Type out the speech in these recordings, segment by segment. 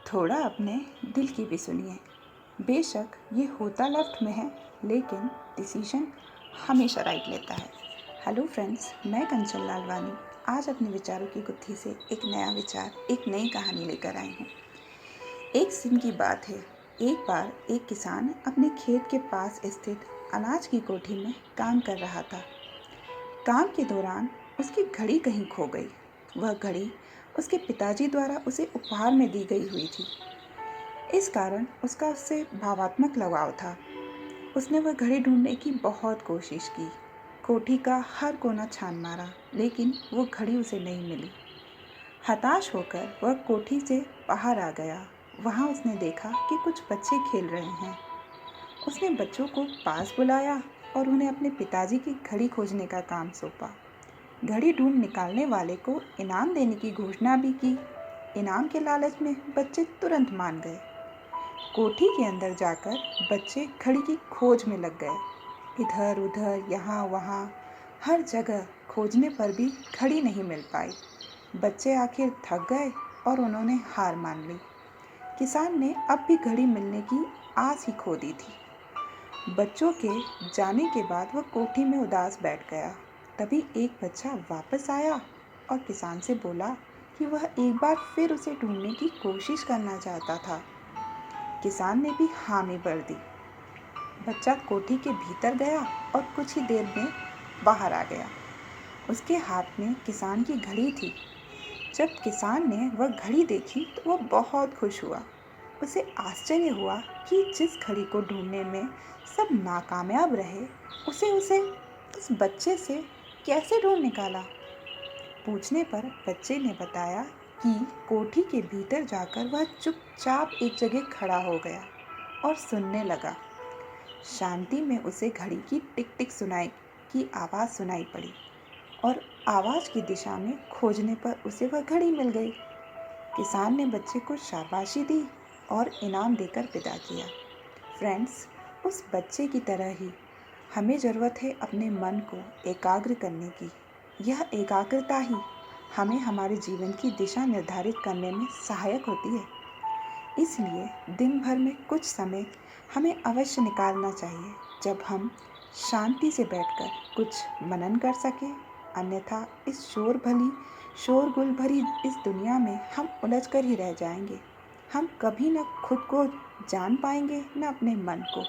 थोड़ा अपने दिल की भी सुनिए। बेशक ये होता लेफ्ट में है, लेकिन डिसीजन हमेशा राइट लेता है। हेलो फ्रेंड्स, मैं कंचन लालवानी आज अपने विचारों की गुत्थी से एक नया विचार, एक नई कहानी लेकर आई हूँ। एक दिन की बात है। एक बार एक किसान अपने खेत के पास स्थित अनाज की कोठी में काम कर रहा था। काम के दौरान उसकी घड़ी कहीं खो गई। वह घड़ी उसके पिताजी द्वारा उसे उपहार में दी गई हुई थी। इस कारण उसका उससे भावात्मक लगाव था। उसने वह घड़ी ढूंढने की बहुत कोशिश की, कोठी का हर कोना छान मारा, लेकिन वो घड़ी उसे नहीं मिली। हताश होकर वह कोठी से बाहर आ गया। वहाँ उसने देखा कि कुछ बच्चे खेल रहे हैं। उसने बच्चों को पास बुलाया और उन्हें अपने पिताजी की घड़ी खोजने का काम सौंपा। घड़ी ढूंढ निकालने वाले को इनाम देने की घोषणा भी की। इनाम के लालच में बच्चे तुरंत मान गए। कोठी के अंदर जाकर बच्चे घड़ी की खोज में लग गए। इधर उधर, यहाँ वहाँ, हर जगह खोजने पर भी घड़ी नहीं मिल पाई। बच्चे आखिर थक गए और उन्होंने हार मान ली। किसान ने अब भी घड़ी मिलने की आस ही खो दी थी। बच्चों के जाने के बाद वह कोठी में उदास बैठ गया। तभी एक बच्चा वापस आया और किसान से बोला कि वह एक बार फिर उसे ढूंढने की कोशिश करना चाहता था। किसान ने भी हामी भर दी। बच्चा कोठी के भीतर गया और कुछ ही देर में बाहर आ गया। उसके हाथ में किसान की घड़ी थी। जब किसान ने वह घड़ी देखी तो वह बहुत खुश हुआ। उसे आश्चर्य हुआ कि जिस घड़ी को ढूंढने में सब नाकामयाब रहे, उसे उस बच्चे से कैसे ढूंढ निकाला। पूछने पर बच्चे ने बताया कि कोठी के भीतर जाकर वह चुपचाप एक जगह खड़ा हो गया और सुनने लगा। शांति में उसे घड़ी की टिक टिक की आवाज़ सुनाई पड़ी और आवाज़ की दिशा में खोजने पर उसे वह घड़ी मिल गई। किसान ने बच्चे को शाबाशी दी और इनाम देकर विदा किया। फ्रेंड्स, उस बच्चे की तरह ही हमें ज़रूरत है अपने मन को एकाग्र करने की। यह एकाग्रता ही हमें हमारे जीवन की दिशा निर्धारित करने में सहायक होती है। इसलिए दिन भर में कुछ समय हमें अवश्य निकालना चाहिए जब हम शांति से बैठकर कुछ मनन कर सकें। अन्यथा इस शोरगुल भरी इस दुनिया में हम उलझ कर ही रह जाएंगे। हम कभी न खुद को जान पाएंगे न अपने मन को।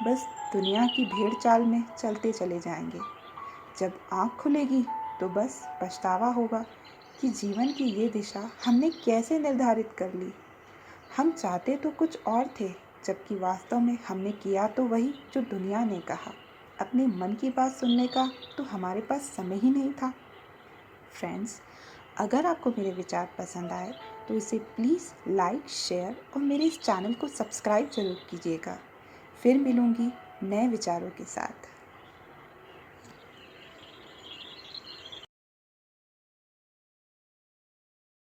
बस दुनिया की भेड़ चाल में चलते चले जाएंगे। जब आँख खुलेगी तो बस पछतावा होगा कि जीवन की ये दिशा हमने कैसे निर्धारित कर ली। हम चाहते तो कुछ और थे, जबकि वास्तव में हमने किया तो वही जो दुनिया ने कहा। अपने मन की बात सुनने का तो हमारे पास समय ही नहीं था। फ्रेंड्स, अगर आपको मेरे विचार पसंद आए तो इसे प्लीज़ लाइक, शेयर और मेरे इस चैनल को सब्सक्राइब ज़रूर कीजिएगा। फिर मिलूँगी नए विचारों के साथ।